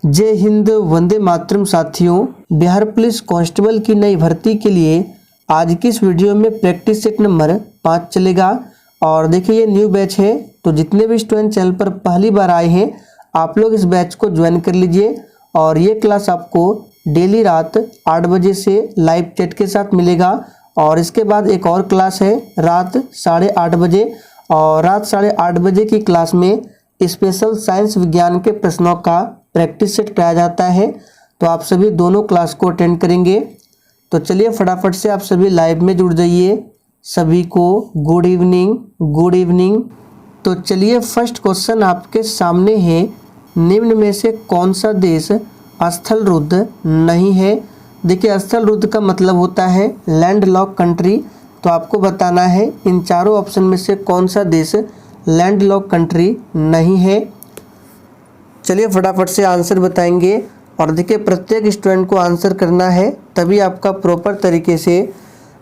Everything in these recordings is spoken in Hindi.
जय हिंद, वंदे मातरम। साथियों, बिहार पुलिस कांस्टेबल की नई भर्ती के लिए आज की इस वीडियो में प्रैक्टिस सेट नंबर 5 चलेगा। और देखिए ये न्यू बैच है, तो जितने भी स्टूडेंट चैनल पर पहली बार आए हैं आप लोग इस बैच को ज्वाइन कर लीजिए। और ये क्लास आपको डेली रात 8 बजे से लाइव चैट के साथ मिलेगा। और इसके बाद एक और क्लास है रात 8:30 बजे, और रात 8:30 बजे की क्लास में स्पेशल साइंस विज्ञान के प्रश्नों का प्रैक्टिस सेट कराया जाता है। तो आप सभी दोनों क्लास को अटेंड करेंगे। तो चलिए फटाफट से आप सभी लाइव में जुड़ जाइए। सभी को गुड इवनिंग, गुड इवनिंग। तो चलिए फर्स्ट क्वेश्चन आपके सामने है, निम्न में से कौन सा देश स्थल रुद्ध नहीं है। देखिए स्थल रुद्ध का मतलब होता है लैंड लॉक कंट्री। तो आपको बताना है इन चारों ऑप्शन में से कौन सा देश लैंड लॉक कंट्री नहीं है। चलिए फटाफट से आंसर बताएंगे। और देखिए प्रत्येक स्टूडेंट को आंसर करना है, तभी आपका प्रॉपर तरीके से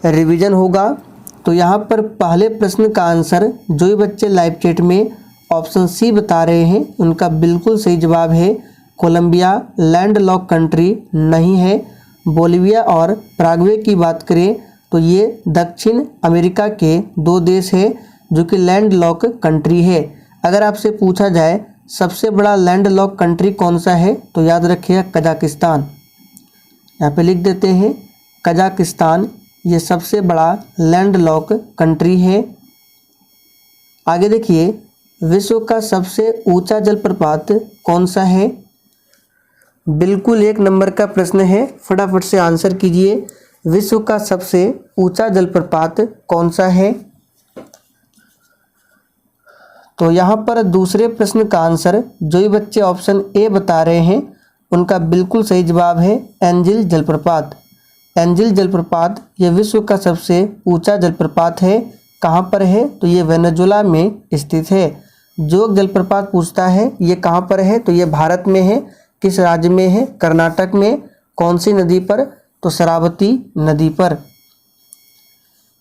रिवीजन होगा। तो यहाँ पर पहले प्रश्न का आंसर जो भी बच्चे लाइव चैट में ऑप्शन सी बता रहे हैं उनका बिल्कुल सही जवाब है, कोलंबिया लैंड लॉक कंट्री नहीं है। बोलिविया और पैराग्वे की बात करें तो ये दक्षिण अमेरिका के दो देश है जो कि लैंड लॉक कंट्री है। अगर आपसे पूछा जाए सबसे बड़ा लैंड लॉक कंट्री कौन सा है तो याद रखिएगा कजाकिस्तान। यहाँ पे लिख देते हैं कजाकिस्तान, ये सबसे बड़ा लैंड लॉक कंट्री है। आगे देखिए विश्व का सबसे ऊंचा जलप्रपात कौन सा है। बिल्कुल 1 नंबर का प्रश्न है, फटाफट से आंसर कीजिए। विश्व का सबसे ऊंचा जलप्रपात कौन सा है। तो यहाँ पर दूसरे प्रश्न का आंसर जो भी बच्चे ऑप्शन ए बता रहे हैं उनका बिल्कुल सही जवाब है एंजिल जलप्रपात। एंजिल जलप्रपात ये विश्व का सबसे ऊंचा जलप्रपात है। कहाँ पर है तो ये वेनेजुएला में स्थित है। जो जलप्रपात पूछता है ये कहाँ पर है तो ये भारत में है। किस राज्य में है, कर्नाटक में। कौन सी नदी पर तो शरावती नदी पर।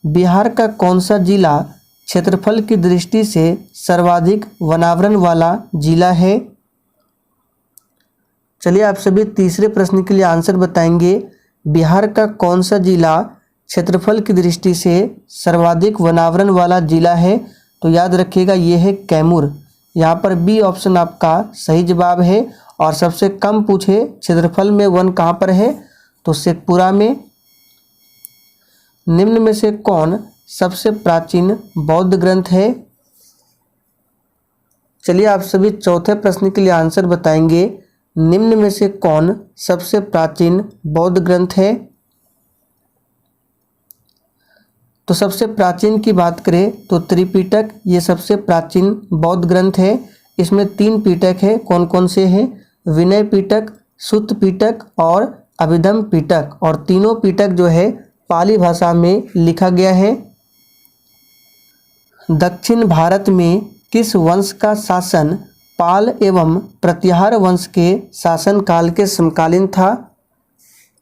बिहार का कौन सा जिला क्षेत्रफल की दृष्टि से सर्वाधिक वनावरण वाला जिला है। चलिए आप सभी तीसरे प्रश्न के लिए आंसर बताएंगे। बिहार का कौन सा जिला क्षेत्रफल की दृष्टि से सर्वाधिक वनावरण वाला जिला है तो याद रखिएगा ये है कैमूर। यहाँ पर बी ऑप्शन आपका सही जवाब है। और सबसे कम पूछे क्षेत्रफल में वन कहाँ पर है तो शेखपुरा में। निम्न में से कौन सबसे प्राचीन बौद्ध ग्रंथ है। चलिए आप सभी चौथे प्रश्न के लिए आंसर बताएंगे। निम्न में से कौन सबसे प्राचीन बौद्ध ग्रंथ है। तो सबसे प्राचीन की बात करें तो त्रिपिटक ये सबसे प्राचीन बौद्ध ग्रंथ है। इसमें 3 पिटक है, कौन कौन से हैं, विनय पिटक, सुत्त पिटक और अभिधम पिटक। और तीनों पिटक जो है पाली भाषा में लिखा गया है। दक्षिण भारत में किस वंश का शासन पाल एवं प्रतिहार वंश के शासन काल के समकालीन था।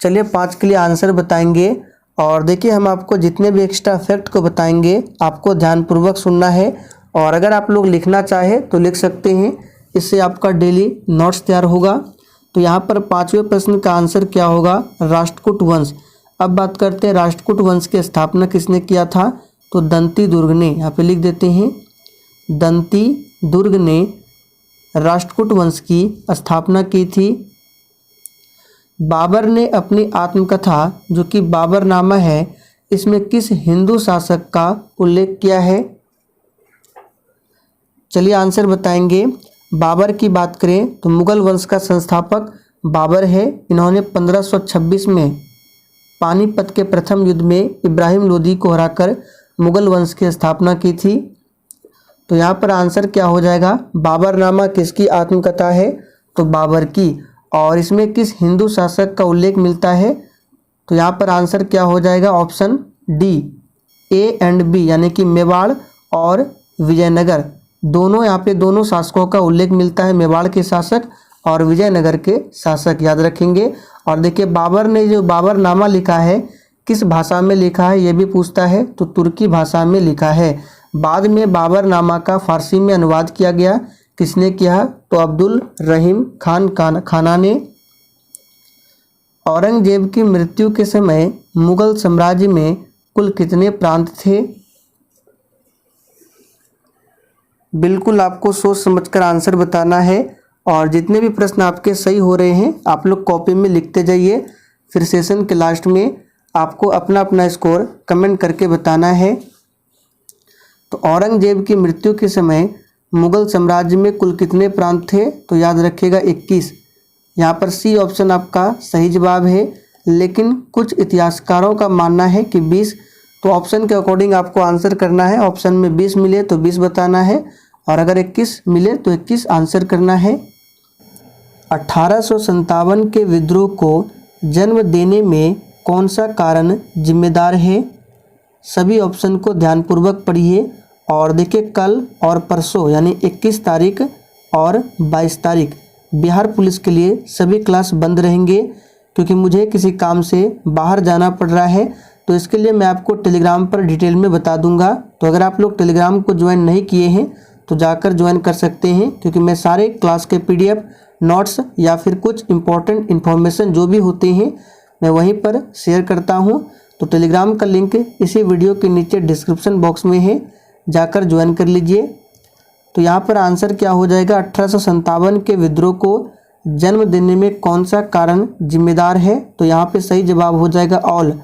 चलिए 5 के लिए आंसर बताएंगे। और देखिए हम आपको जितने भी एक्स्ट्रा फैक्ट को बताएंगे आपको ध्यानपूर्वक सुनना है। और अगर आप लोग लिखना चाहें तो लिख सकते हैं, इससे आपका डेली नोट्स तैयार होगा। तो यहाँ पर 5वें प्रश्न का आंसर क्या होगा, राष्ट्रकूट वंश। अब बात करते हैं राष्ट्रकूट वंश की स्थापना किसने किया था तो दंती दुर्ग ने। यहाँ पे लिख देते हैं दंती दुर्ग ने राष्ट्रकूट वंश की स्थापना की थी। बाबर ने अपनी आत्मकथा जो कि बाबरनामा है इसमें किस हिंदू शासक का उल्लेख किया है। चलिए आंसर बताएंगे। बाबर की बात करें तो मुगल वंश का संस्थापक बाबर है। इन्होंने 1526 में पानीपत के प्रथम युद्ध में इब्राहिम लोदी को हराकर मुगल वंश की स्थापना की थी। तो यहाँ पर आंसर क्या हो जाएगा, बाबरनामा किसकी आत्मकथा है तो बाबर की। और इसमें किस हिंदू शासक का उल्लेख मिलता है तो यहाँ पर आंसर क्या हो जाएगा, option D A and B, यानी कि मेवाड़ और विजयनगर दोनों। यहाँ पे दोनों शासकों का उल्लेख मिलता है, मेवाड़ के शासक और विजयनगर के शासक, याद रखेंगे। और देखिए बाबर ने जो बाबरनामा लिखा है किस भाषा में लिखा है ये भी पूछता है तो तुर्की भाषा में लिखा है। बाद में बाबरनामा का फारसी में अनुवाद किया गया किसने किया? तो अब्दुल रहीम खाना ने। औरंगजेब की मृत्यु के समय मुगल साम्राज्य में कुल कितने प्रांत थे? बिल्कुल आपको सोच समझकर आंसर बताना है और जितने भी प्रश्न आपके सही हो रहे हैं आप लोग कॉपी में लिखते जाइए। फिर सेशन के लास्ट में आपको अपना अपना स्कोर कमेंट करके बताना है। तो औरंगजेब की मृत्यु के समय मुगल साम्राज्य में कुल कितने प्रांत थे? तो याद रखिएगा 21। यहाँ पर सी ऑप्शन आपका सही जवाब है, लेकिन कुछ इतिहासकारों का मानना है कि 20। तो ऑप्शन के अकॉर्डिंग आपको आंसर करना है। ऑप्शन में 20 मिले तो 20 बताना है और अगर 21 मिले तो 21 आंसर करना है। 1857 के विद्रोह को जन्म देने में कौन सा कारण जिम्मेदार है? सभी ऑप्शन को ध्यानपूर्वक पढ़िए और देखिए कल और परसों यानी 21 तारीख और 22 तारीख बिहार पुलिस के लिए सभी क्लास बंद रहेंगे, क्योंकि मुझे किसी काम से बाहर जाना पड़ रहा है। तो इसके लिए मैं आपको टेलीग्राम पर डिटेल में बता दूंगा। तो अगर आप लोग टेलीग्राम को ज्वाइन नहीं किए हैं तो जाकर ज्वाइन कर सकते हैं, क्योंकि मैं सारे क्लास के PDF नोट्स या फिर कुछ इंपॉर्टेंट इन्फॉर्मेशन जो भी होते हैं मैं वहीं पर शेयर करता हूं। तो टेलीग्राम का लिंक इसी वीडियो के नीचे डिस्क्रिप्शन बॉक्स में है, जाकर ज्वाइन कर लीजिए। तो यहाँ पर आंसर क्या हो जाएगा? 1857 के विद्रोह को जन्म देने में कौन सा कारण जिम्मेदार है? तो यहाँ पे सही जवाब हो जाएगा ऑल।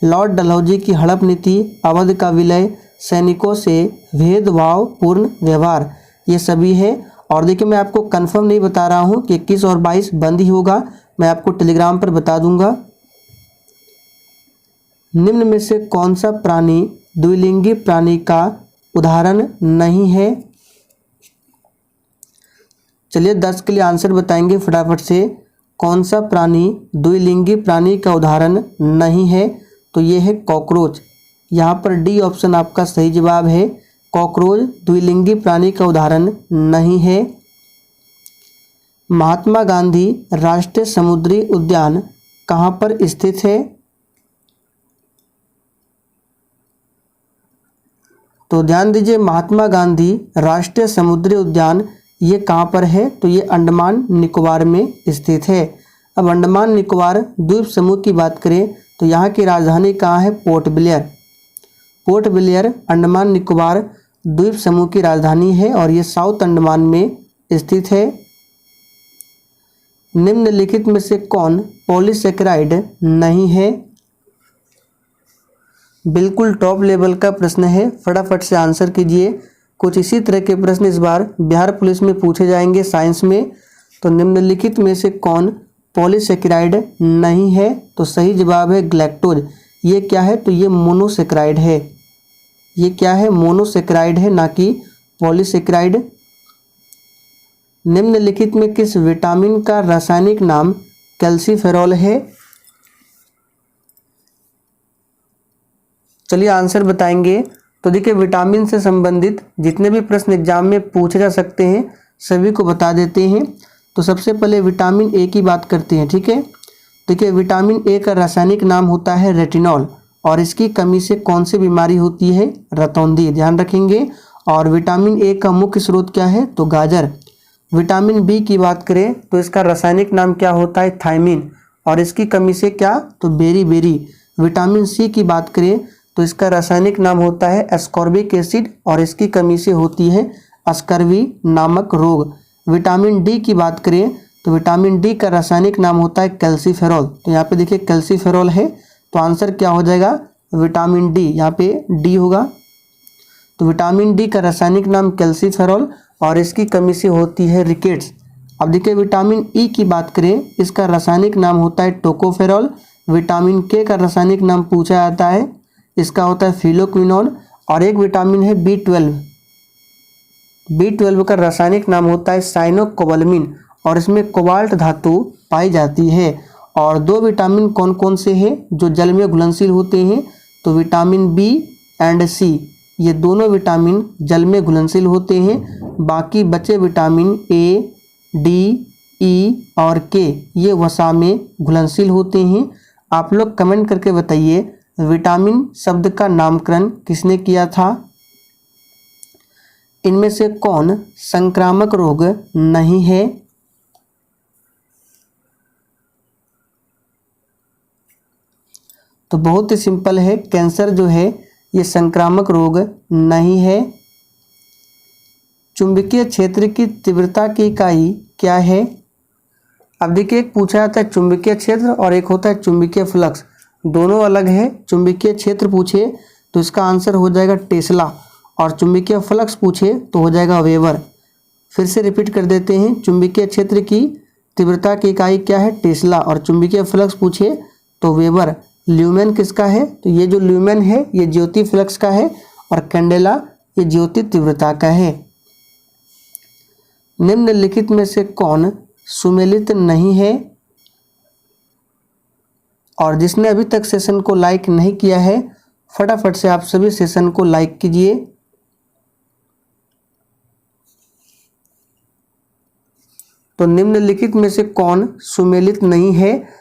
लॉर्ड डलहौजी की हड़प नीति, अवध का विलय, सैनिकों से भेदभाव पूर्ण व्यवहार, ये सभी है। और देखिए मैं आपको कंफर्म नहीं बता रहा हूँ कि 21 और 22 बंद ही होगा, मैं आपको टेलीग्राम पर बता दूंगा। निम्न में से कौन सा प्राणी द्विलिंगी प्राणी का उदाहरण नहीं है? चलिए 10 के लिए आंसर बताएंगे फटाफट से। कौन सा प्राणी द्विलिंगी प्राणी का उदाहरण नहीं है? तो ये है कॉकरोच। यहाँ पर डी ऑप्शन आपका सही जवाब है। कॉकरोच द्विलिंगी प्राणी का उदाहरण नहीं है। महात्मा गांधी राष्ट्रीय समुद्री उद्यान कहाँ पर स्थित है? तो ध्यान दीजिए, महात्मा गांधी राष्ट्रीय समुद्री उद्यान ये कहाँ पर है? तो ये अंडमान निकोबार में स्थित है। अब अंडमान निकोबार द्वीप समूह की बात करें तो यहाँ की राजधानी कहाँ है? Port Blair. Port Blair Andaman Nicobar द्वीप समूह की राजधानी है और ये साउथ अंडमान में स्थित है। निम्नलिखित में से कौन पॉलीसेकेराइड नहीं है? बिल्कुल टॉप लेवल का प्रश्न है, फटाफट से आंसर कीजिए। कुछ इसी तरह के प्रश्न इस बार बिहार पुलिस में पूछे जाएंगे साइंस में। तो निम्नलिखित में से कौन पॉलीसेकेराइड नहीं है? तो सही जवाब है ग्लैक्टोज। ये क्या है? तो ये मोनोसेकेराइड है। ये क्या है? मोनोसेकेराइड है, ना कि पॉलीसेकेराइड। निम्नलिखित में किस विटामिन का रासायनिक नाम कैल्सीफेरॉल है? चलिए आंसर बताएंगे। तो देखिए विटामिन से संबंधित जितने भी प्रश्न एग्जाम में पूछे जा सकते हैं सभी को बता देते हैं। तो सबसे पहले विटामिन ए की बात करते हैं, ठीक है। देखिए विटामिन ए का रासायनिक नाम होता है रेटिनॉल और इसकी कमी से कौन सी बीमारी होती है? रतौंधी, ध्यान रखेंगे। और विटामिन ए का मुख्य स्रोत क्या है? तो गाजर। विटामिन बी की बात करें तो इसका रासायनिक नाम क्या होता है? थायमिन और इसकी कमी से क्या? तो बेरी। विटामिन सी की बात करें तो इसका रासायनिक नाम होता है एस्कॉर्बिक एसिड और इसकी कमी से होती है अस्कर्वी नामक रोग। विटामिन डी की बात करें तो विटामिन डी का रासायनिक नाम होता है कैल्सीफेरॉल। तो यहाँ पे देखिए कैल्सीफेरॉल है, तो आंसर क्या हो जाएगा? विटामिन डी, यहाँ पे डी होगा। तो विटामिन डी का रासायनिक नाम कैल्सीफेरॉल और इसकी कमी से होती है रिकेट्स। अब देखिए विटामिन ई की बात करें, इसका रासायनिक नाम होता है टोकोफेरॉल। विटामिन के का रासायनिक नाम पूछा जाता है, इसका होता है फिलोक्विनोन। और एक विटामिन है B12। B12 का रासायनिक नाम होता है साइनोकोबालामिन और इसमें कोबाल्ट धातु पाई जाती है। और दो विटामिन कौन कौन से हैं जो जल में घुलनशील होते हैं? तो विटामिन बी एंड सी, ये दोनों विटामिन जल में घुलनशील होते हैं। बाकी बचे विटामिन ए, डी, ई और के ये वसा में घुलनशील होते हैं। आप लोग कमेंट करके बताइए विटामिन शब्द का नामकरण किसने किया था? इनमें से कौन संक्रामक रोग नहीं है? तो बहुत ही सिंपल है, कैंसर जो है ये संक्रामक रोग नहीं है। चुंबकीय क्षेत्र की तीव्रता की इकाई क्या है? अब देखिए, एक पूछा जाता है चुंबकीय क्षेत्र और एक होता है चुंबकीय फ्लक्स, दोनों अलग है। चुंबकीय क्षेत्र पूछे तो इसका आंसर हो जाएगा टेस्ला, और चुंबकीय फ्लक्स पूछे तो हो जाएगा वेबर। फिर से रिपीट कर देते हैं, चुंबकीय क्षेत्र की तीव्रता की इकाई क्या है? टेस्ला, और चुंबकीय फ्लक्स पूछे तो वेबर। ल्यूमेन किसका है? तो ये जो ल्यूमेन है ये ज्योति फ्लक्स का है, और कैंडेला ये ज्योति तीव्रता का है। निम्नलिखित में से कौन सुमेलित नहीं है? और जिसने अभी तक सेशन को लाइक नहीं किया है, फटाफट से आप सभी सेशन को लाइक कीजिए। तो निम्नलिखित में से कौन सुमेलित नहीं है?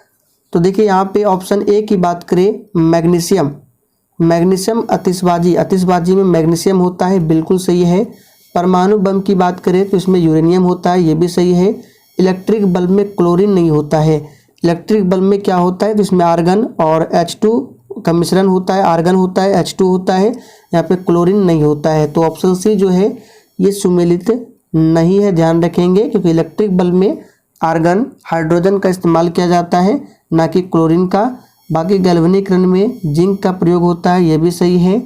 तो देखिए यहाँ पे ऑप्शन ए की बात करें, मैग्नीशियम। मैग्नीशियम आतिशबाजी में मैग्नीशियम होता है, बिल्कुल सही है। परमाणु बम की बात करें तो इसमें यूरेनियम होता है, ये भी सही है। इलेक्ट्रिक बल्ब में क्लोरीन नहीं होता है। इलेक्ट्रिक बल्ब में क्या होता है? तो इसमें आर्गन और H2 का मिश्रण होता है, आर्गन होता है, H2 होता है, यहाँ पे क्लोरीन नहीं होता है। तो ऑप्शन सी जो है ये सुमेलित नहीं है, ध्यान रखेंगे, क्योंकि इलेक्ट्रिक बल्ब में आर्गन हाइड्रोजन का इस्तेमाल किया जाता है, ना कि क्लोरीन का। बाकी गैल्वेनीकरण में जिंक का प्रयोग होता है, यह भी सही है।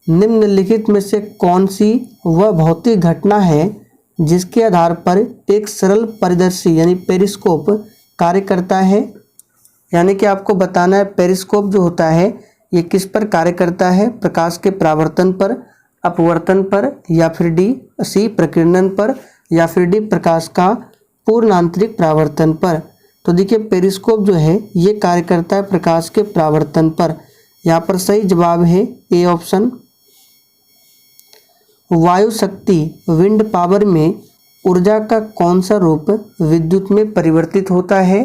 निम्नलिखित में से कौन सी वह भौतिक घटना है जिसके आधार पर एक सरल परिदर्शी यानी पेरिस्कोप कार्य करता है? यानी कि आपको बताना है पेरिस्कोप जो होता है ये किस पर कार्य करता है? प्रकाश के परावर्तन पर, अपवर्तन पर, या फिर सी प्रकीर्णन पर, या फिर डी प्रकाश का पूर्ण आंतरिक परावर्तन पर। तो देखिए, पेरिस्कोप जो है ये कार्य करता है प्रकाश के परावर्तन पर। यहाँ पर सही जवाब है ए ऑप्शन। वायु शक्ति विंड पावर में ऊर्जा का कौन सा रूप विद्युत में परिवर्तित होता है?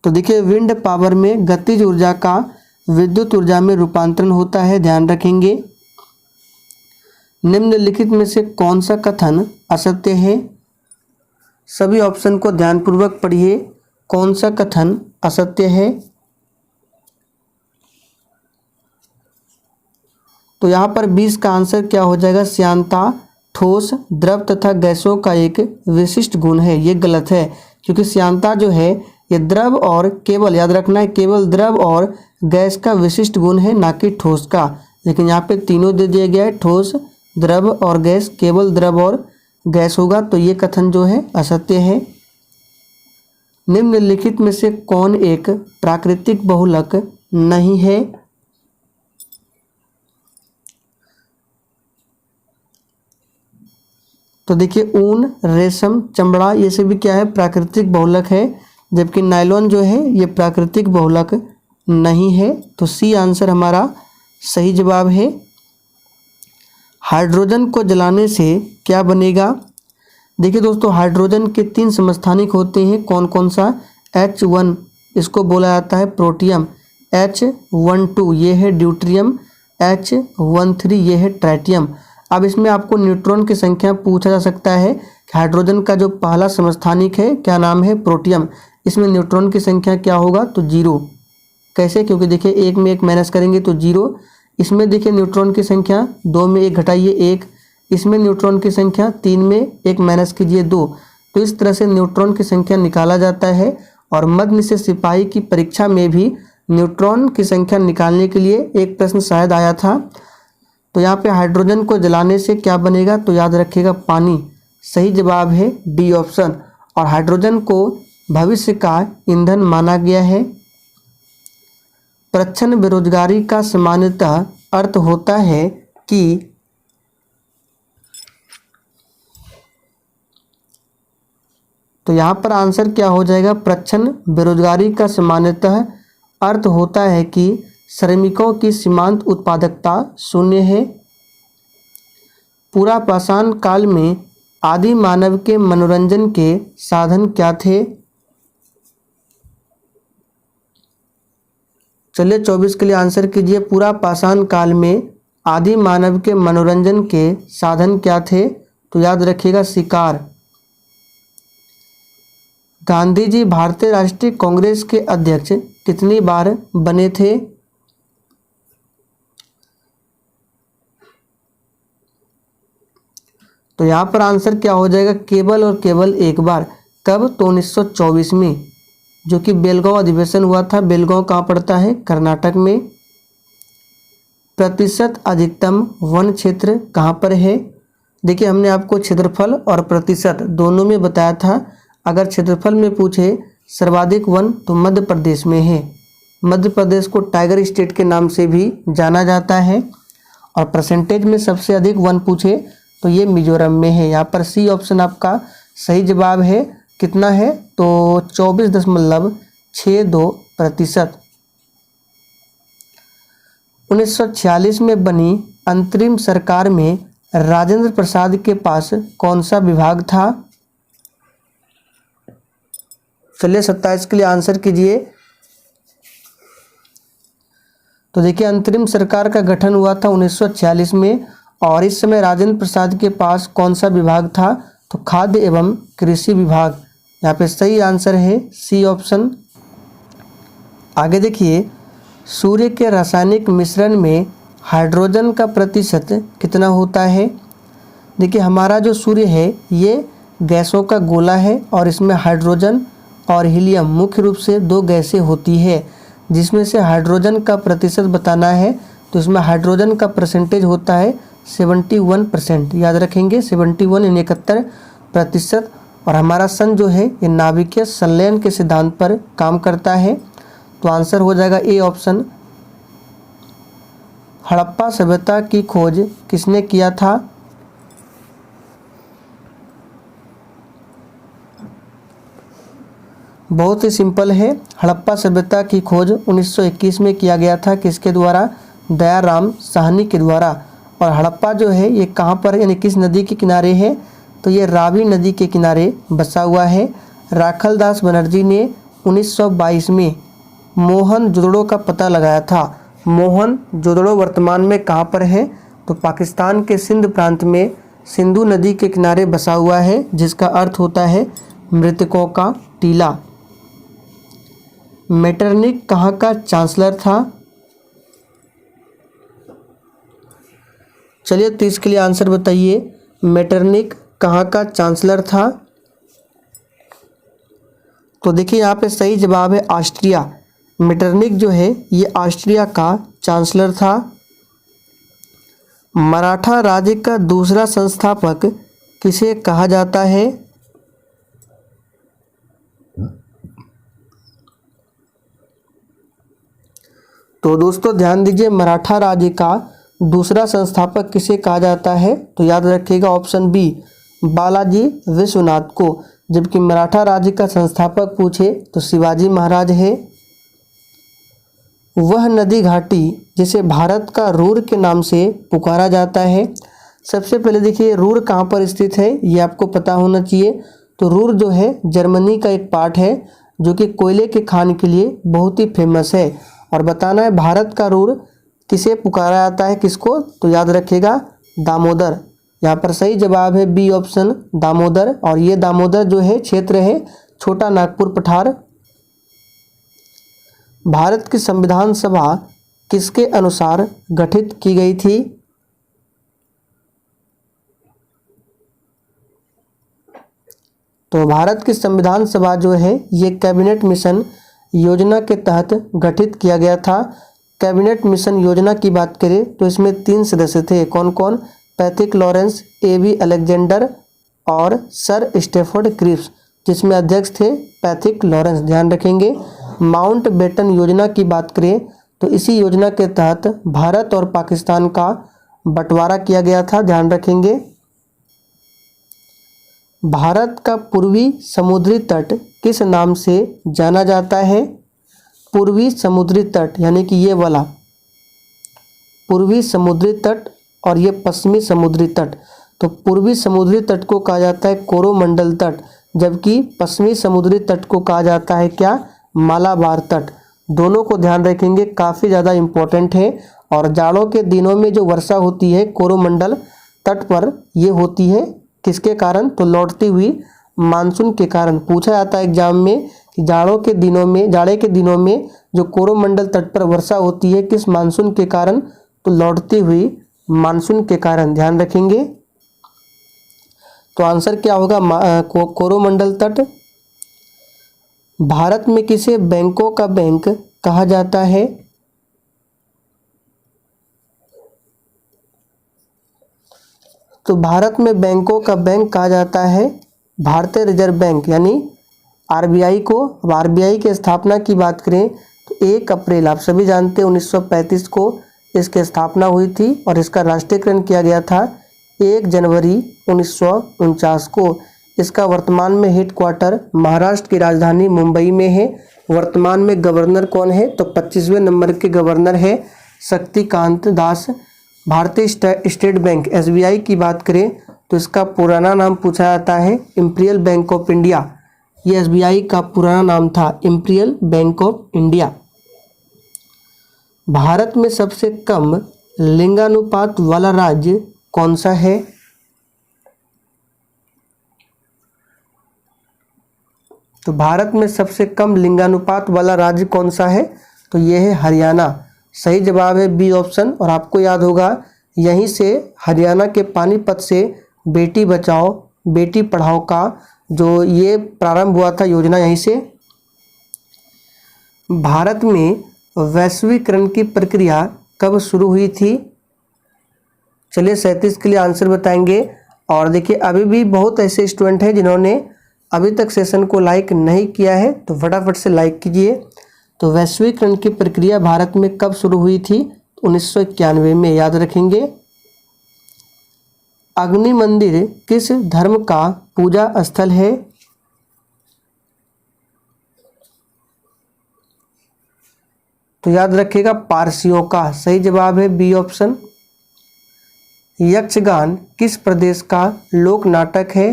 तो देखिए, विंड पावर में गतिज ऊर्जा का विद्युत ऊर्जा में रूपांतरण होता है, ध्यान रखेंगे। निम्नलिखित में से कौन सा कथन असत्य है? सभी ऑप्शन को ध्यानपूर्वक पढ़िए, कौन सा कथन असत्य है? तो यहाँ पर 20 का आंसर क्या हो जाएगा? श्यानता ठोस, द्रव तथा गैसों का एक विशिष्ट गुण है। ये गलत है, क्योंकि श्यानता जो है ये द्रव और केवल, याद रखना है, केवल द्रव और गैस का विशिष्ट गुण है, ना कि ठोस का। लेकिन यहाँ पे तीनों दे दिया गया है, ठोस, द्रव और गैस, केवल द्रव और गैस होगा, तो ये कथन जो है असत्य है। निम्नलिखित में से कौन एक प्राकृतिक बहुलक नहीं है? तो देखिए, ऊन, रेशम, चमड़ा ये सभी क्या है? प्राकृतिक बहुलक है, जबकि नायलॉन जो है ये प्राकृतिक बहुलक नहीं है। तो सी आंसर हमारा सही जवाब है। हाइड्रोजन को जलाने से क्या बनेगा? देखिए दोस्तों, हाइड्रोजन के 3 समस्थानिक होते हैं, कौन कौन सा? H1 इसको बोला जाता है प्रोटियम, H12 ये है ड्यूट्रियम, H13 ये है ट्राइटियम। अब इसमें आपको न्यूट्रॉन की संख्या पूछा जा सकता है कि हाइड्रोजन का जो पहला समस्थानिक है क्या नाम है? प्रोटियम। इसमें न्यूट्रॉन की संख्या क्या होगा? तो 0। कैसे? क्योंकि देखिए, 1 में 1 माइनस करेंगे तो 0। इसमें देखिए न्यूट्रॉन की संख्या 2 में 1 घटाइए 1। इसमें न्यूट्रॉन की संख्या 3 में 1 माइनस कीजिए 2। तो इस तरह से न्यूट्रॉन की संख्या निकाला जाता है। और मध्य से सिपाही की परीक्षा में भी न्यूट्रॉन की संख्या निकालने के लिए एक प्रश्न शायद आया था। तो यहाँ पे हाइड्रोजन को जलाने से क्या बनेगा? तो याद रखिएगा पानी। सही जवाब है डी ऑप्शन। और हाइड्रोजन को भविष्य का ईंधन माना गया है। प्रच्छन्न बेरोजगारी का सामान्यतः अर्थ होता है कि तो यहाँ पर आंसर क्या हो जाएगा? प्रच्छन्न बेरोजगारी का सामान्यतः अर्थ होता है कि श्रमिकों की सीमांत उत्पादकता 0 है। पूरा पाषाण काल में आदि मानव के मनोरंजन के साधन क्या थे? चलिए 24 के लिए आंसर कीजिए। पूरा पाषाण काल में आदि मानव के मनोरंजन के साधन क्या थे? तो याद रखिएगा शिकार। गांधी जी भारतीय राष्ट्रीय कांग्रेस के अध्यक्ष कितनी बार बने थे? तो यहाँ पर आंसर क्या हो जाएगा? केवल और केवल एक बार। कब? तो 1924 में, जो कि बेलगांव अधिवेशन हुआ था। बेलगांव कहाँ पड़ता है? कर्नाटक में। प्रतिशत अधिकतम वन क्षेत्र कहाँ पर है? देखिए हमने आपको क्षेत्रफल और प्रतिशत दोनों में बताया था। अगर क्षेत्रफल में पूछे सर्वाधिक वन तो मध्य प्रदेश में है। मध्य प्रदेश को टाइगर स्टेट के नाम से भी जाना जाता है। और परसेंटेज में सबसे अधिक वन पूछे तो ये मिजोरम में है। यहाँ पर सी ऑप्शन आपका सही जवाब है। कितना है? तो 24.62%। 1946 में बनी अंतरिम सरकार में राजेंद्र प्रसाद के पास कौन सा विभाग था? चलिए 27 के लिए आंसर कीजिए। तो देखिए अंतरिम सरकार का गठन हुआ था 1946 में, और इस समय राजेंद्र प्रसाद के पास कौन सा विभाग था? तो खाद्य एवं कृषि विभाग। यहाँ पे सही आंसर है सी ऑप्शन। आगे देखिए, सूर्य के रासायनिक मिश्रण में हाइड्रोजन का प्रतिशत कितना होता है? देखिए हमारा जो सूर्य है ये गैसों का गोला है, और इसमें हाइड्रोजन और हीलियम मुख्य रूप से दो गैसें होती है, जिसमें से हाइड्रोजन का प्रतिशत बताना है। तो इसमें हाइड्रोजन का परसेंटेज होता है 71%। याद रखेंगे 71 यानी 71%। और हमारा सन जो है ये नाभिकीय संलयन के सिद्धांत पर काम करता है। तो आंसर हो जाएगा ए ऑप्शन। हड़प्पा सभ्यता की खोज किसने किया था? बहुत ही सिंपल है। हड़प्पा सभ्यता की खोज 1921 में किया गया था। किसके द्वारा? दयाराम साहनी के द्वारा। और हड़प्पा जो है ये कहाँ पर है, यानी किस नदी के किनारे है? तो ये रावी नदी के किनारे बसा हुआ है। राखलदास बनर्जी ने 1922 में मोहनजोदड़ो का पता लगाया था। मोहनजोदड़ो वर्तमान में कहाँ पर है? तो पाकिस्तान के सिंध प्रांत में सिंधु नदी के किनारे बसा हुआ है, जिसका अर्थ होता है मृतकों का टीला। मेटरनिक कहाँ का चांसलर था? चलिए 30 के लिए आंसर बताइए। मेटरनिक कहाँ का चांसलर था? तो देखिए यहाँ पे सही जवाब है ऑस्ट्रिया। मेटरनिक जो है ये ऑस्ट्रिया का चांसलर था। मराठा राज्य का दूसरा संस्थापक किसे कहा जाता है? तो दोस्तों ध्यान दीजिए, मराठा राज्य का दूसरा संस्थापक किसे कहा जाता है? तो याद रखिएगा ऑप्शन बी, बालाजी विश्वनाथ को। जबकि मराठा राज्य का संस्थापक पूछे तो शिवाजी महाराज है। वह नदी घाटी जिसे भारत का रूर के नाम से पुकारा जाता है। सबसे पहले देखिए रूर कहाँ पर स्थित है, ये आपको पता होना चाहिए। तो रूर जो है जर्मनी का एक पार्ट है, जो कि कोयले के खान के लिए बहुत ही फेमस है। और बताना है भारत का रूर किसे पुकारा जाता है, किसको? तो याद रखिएगा दामोदर। यहाँ पर सही जवाब है बी ऑप्शन, दामोदर। और ये दामोदर जो है क्षेत्र है छोटा नागपुर पठार। भारत की संविधान सभा किसके अनुसार गठित की गई थी? तो भारत की संविधान सभा जो है ये कैबिनेट मिशन योजना के तहत गठित किया गया था। कैबिनेट मिशन योजना की बात करें तो इसमें 3 सदस्य थे। कौन कौन? Pethick Lawrence, A B. अलेक्जेंडर और सर स्टेफर्ड क्रिप्स, जिसमें अध्यक्ष थे पैथिक लॉरेंस। ध्यान रखेंगे। माउंट बेटन योजना की बात करें तो इसी योजना के तहत भारत और पाकिस्तान का बंटवारा किया गया था। ध्यान रखेंगे। भारत का पूर्वी समुद्री तट किस नाम से जाना जाता है? पूर्वी समुद्री तट यानी कि ये वाला पूर्वी समुद्री तट और ये पश्चिमी समुद्री तट। तो पूर्वी समुद्री तट को कहा जाता है कोरोमंडल तट, जबकि पश्चिमी समुद्री तट को कहा जाता है क्या? मालाबार तट। दोनों को ध्यान रखेंगे, काफ़ी ज़्यादा इम्पोर्टेंट है। और जाड़ों के दिनों में जो वर्षा होती है कोरोमंडल तट पर, ये होती है किसके कारण? तो लौटती हुई मानसून के कारण। पूछा जाता है एग्जाम में कि जाड़े के दिनों में जो कोरोमंडल तट पर वर्षा होती है किस मानसून के कारण? तो लौटती हुई मानसून के कारण, ध्यान रखेंगे। तो आंसर क्या होगा? कोरोमंडल तट। भारत में किसे बैंकों का बैंक कहा जाता है? तो भारत में बैंकों का बैंक कहा जाता है भारतीय रिजर्व बैंक यानी आरबीआई को। अब आरबीआई की स्थापना की बात करें तो 1 अप्रैल, आप सभी जानते हैं, 1935 को इसकी स्थापना हुई थी और इसका राष्ट्रीयकरण किया गया था 1 जनवरी 1949 को। इसका वर्तमान में हेडक्वार्टर महाराष्ट्र की राजधानी मुंबई में है। वर्तमान में गवर्नर कौन है? तो 25वें नंबर के गवर्नर है शक्तिकांत दास। भारतीय स्टेट बैंक एसबीआई की बात करें तो इसका पुराना नाम पूछा जाता है इंपीरियल बैंक ऑफ इंडिया। ये एसबीआई का पुराना नाम था imperial bank of India. Bharat में सबसे कम लिंगानुपात वाला राज्य कौन सा है? तो भारत में सबसे कम लिंगानुपात वाला राज्य कौन सा है? तो ये है हरियाणा। सही जवाब है बी ऑप्शन। और आपको याद होगा यहीं से हरियाणा के पानीपत से बेटी बचाओ बेटी पढ़ाओ का जो ये प्रारंभ हुआ था योजना, यहीं से। भारत में वैश्वीकरण की प्रक्रिया कब शुरू हुई थी? चलिए 37 के लिए आंसर बताएंगे। और देखिए अभी भी बहुत ऐसे स्टूडेंट हैं जिन्होंने अभी तक सेशन को लाइक नहीं किया है, तो फटाफट से लाइक कीजिए। तो वैश्वीकरण की प्रक्रिया भारत में कब शुरू हुई थी? 1991 में, याद रखेंगे। अग्नि मंदिर किस धर्म का पूजा स्थल है? तो याद रखिएगा पारसियों का। सही जवाब है बी ऑप्शन। यक्षगान किस प्रदेश का लोक नाटक है?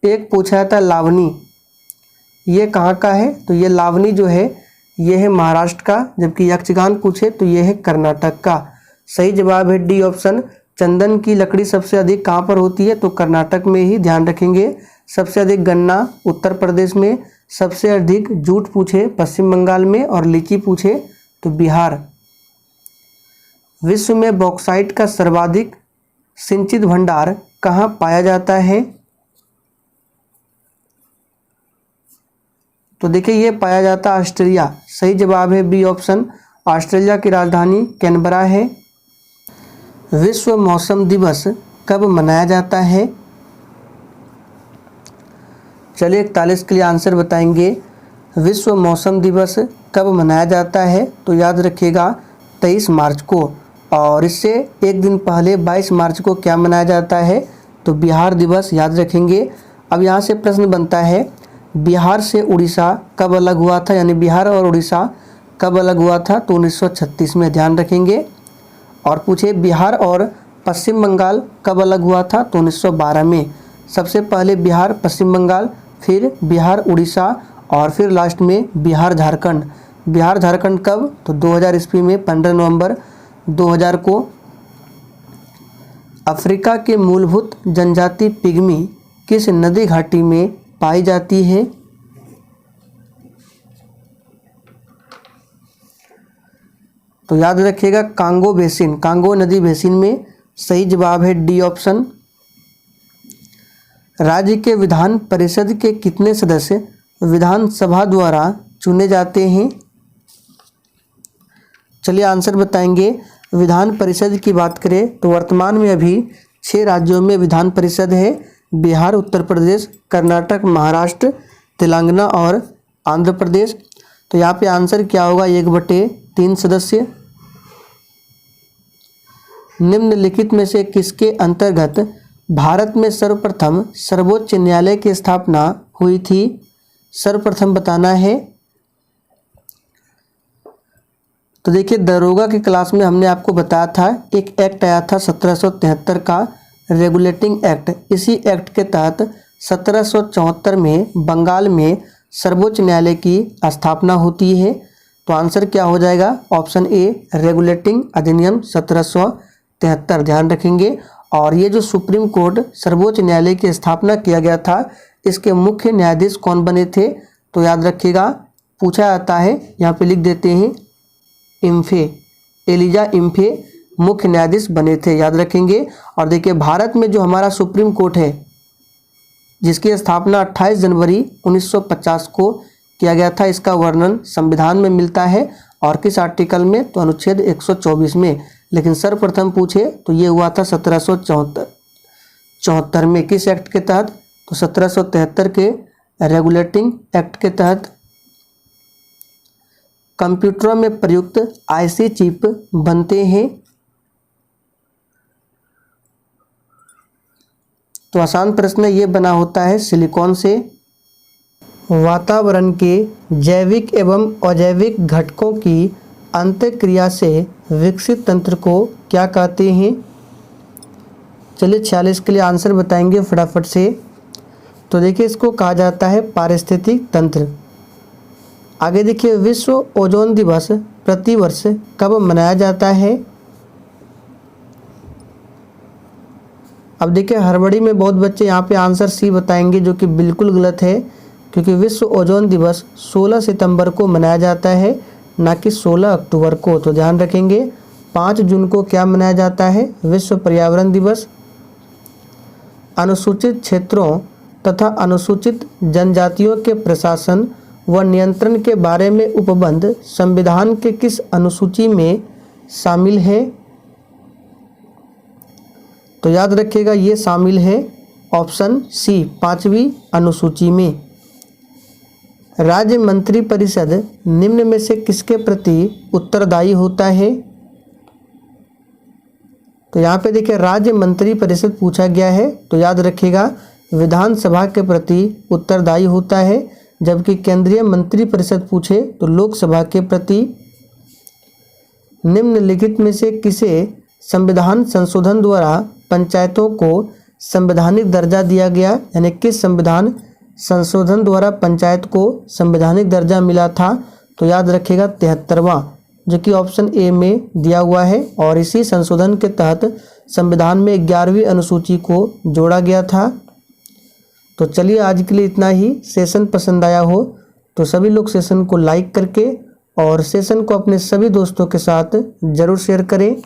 एक पूछा था लावनी, ये कहाँ का है? तो ये लावनी जो है ये है महाराष्ट्र का, जबकि यक्षगान पूछे तो ये है कर्नाटक का। सही जवाब है डी ऑप्शन। चंदन की लकड़ी सबसे अधिक कहाँ पर होती है? तो कर्नाटक में ही, ध्यान रखेंगे। सबसे अधिक गन्ना उत्तर प्रदेश में, सबसे अधिक जूट पूछे पश्चिम बंगाल में, और लीची पूछे तो बिहार। विश्व में बॉक्साइट का सर्वाधिक सिंचित भंडार कहाँ पाया जाता है? तो देखिए ये पाया जाता है ऑस्ट्रेलिया। सही जवाब है बी ऑप्शन। ऑस्ट्रेलिया की राजधानी कैनबरा है। विश्व मौसम दिवस कब मनाया जाता है? चलिए 41 के लिए आंसर बताएंगे। विश्व मौसम दिवस कब मनाया जाता है? तो याद रखिएगा 23 मार्च को। और इससे एक दिन पहले 22 मार्च को क्या मनाया जाता है? तो बिहार दिवस, याद रखेंगे। अब यहाँ से प्रश्न बनता है बिहार से उड़ीसा कब अलग हुआ था, यानी बिहार और उड़ीसा कब अलग हुआ था? तो 1936 में, ध्यान रखेंगे। और पूछे बिहार और पश्चिम बंगाल कब अलग हुआ था? तो 1912 में। सबसे पहले बिहार पश्चिम बंगाल, फिर बिहार उड़ीसा, और फिर लास्ट में बिहार झारखंड। बिहार झारखंड कब? तो 2000 ईस्वी में 15 नवंबर 2000 को। अफ्रीका के मूलभूत जनजाति पिग्मी किस नदी घाटी में पाई जाती है? तो याद रखिएगा कांगो बेसिन, कांगो नदी बेसिन में। सही जवाब है डी ऑप्शन। राज्य के विधान परिषद के कितने सदस्य विधानसभा द्वारा चुने जाते हैं? चलिए आंसर बताएंगे। विधान परिषद की बात करें तो वर्तमान में अभी 6 राज्यों में विधान परिषद है। बिहार, उत्तर प्रदेश, कर्नाटक, महाराष्ट्र, तेलंगाना और आंध्र प्रदेश। तो यहाँ पे आंसर क्या होगा? 1/3 सदस्य। निम्नलिखित में से किसके अंतर्गत भारत में सर्वप्रथम सर्वोच्च न्यायालय की स्थापना हुई थी? सर्वप्रथम बताना है। तो देखिए दरोगा की क्लास में हमने आपको बताया था एक एक्ट आया था 1773 का, रेगुलेटिंग एक्ट। इसी एक्ट के तहत 1774 में बंगाल में सर्वोच्च न्यायालय की स्थापना होती है? तो आंसर क्या हो जाएगा? ऑप्शन ए रेगुलेटिंग अधिनियम 1773, ध्यान रखेंगे। और ये जो सुप्रीम कोर्ट सर्वोच्च न्यायालय की स्थापना किया गया था, इसके मुख्य न्यायाधीश कौन बने थे? तो याद रखिएगा, पूछा जाता है, यहाँ पे लिख देते हैं इम्फे, एलिजा इम्फे मुख्य न्यायाधीश बने थे, याद रखेंगे। और देखिए भारत में जो हमारा सुप्रीम कोर्ट है, जिसकी स्थापना 28 जनवरी 1950 को किया गया था, इसका वर्णन संविधान में मिलता है। और किस आर्टिकल में? तो अनुच्छेद 124 में। लेकिन सर्वप्रथम पूछे तो ये हुआ था 1774 में। किस एक्ट के तहत? तो 1773 के रेगुलेटिंग एक्ट के तहत। कंप्यूटरों में प्रयुक्त आईसी चिप बनते हैं? तो आसान प्रश्न ये बना होता है सिलिकॉन से। वातावरण के जैविक एवं अजैविक घटकों की अंतःक्रिया से विकसित तंत्र को क्या कहते हैं? चलिए 46 के लिए आंसर बताएंगे फटाफट से। तो देखिए इसको कहा जाता है पारिस्थितिक तंत्र। आगे देखिए विश्व ओजोन दिवस प्रतिवर्ष कब मनाया जाता है? अब देखिए हड़बड़ी में बहुत बच्चे यहाँ पे आंसर सी बताएंगे, जो कि बिल्कुल गलत है, क्योंकि विश्व ओजोन दिवस 16 सितंबर को मनाया जाता है, ना कि 16 अक्टूबर को। तो ध्यान रखेंगे 5 जून को क्या मनाया जाता है? विश्व पर्यावरण दिवस। अनुसूचित क्षेत्रों तथा अनुसूचित जनजातियों के प्रशासन व नियंत्रण के बारे में उपबंध संविधान के किस अनुसूची में शामिल है? तो याद रखिएगा ये शामिल है ऑप्शन सी 5वीं अनुसूची में। राज्य मंत्रिपरिषद निम्न में से किसके प्रति उत्तरदायी होता है? तो यहाँ पे देखिए राज्य मंत्रिपरिषद पूछा गया है, तो याद रखिएगा विधानसभा के प्रति उत्तरदायी होता है, जबकि केंद्रीय मंत्रिपरिषद पूछे तो लोकसभा के प्रति। निम्नलिखित में से किसे संविधान संशोधन द्वारा पंचायतों को संवैधानिक दर्जा दिया गया? यानी किस संविधान संशोधन द्वारा पंचायत को संवैधानिक दर्जा मिला था? तो याद रखिएगा 73वां, जो कि ऑप्शन ए में दिया हुआ है। और इसी संशोधन के तहत संविधान में 11वीं अनुसूची को जोड़ा गया था। तो चलिए आज के लिए इतना ही। सेशन पसंद आया हो तो सभी लोग सेशन को लाइक करके और सेशन को अपने सभी दोस्तों के साथ ज़रूर शेयर करें।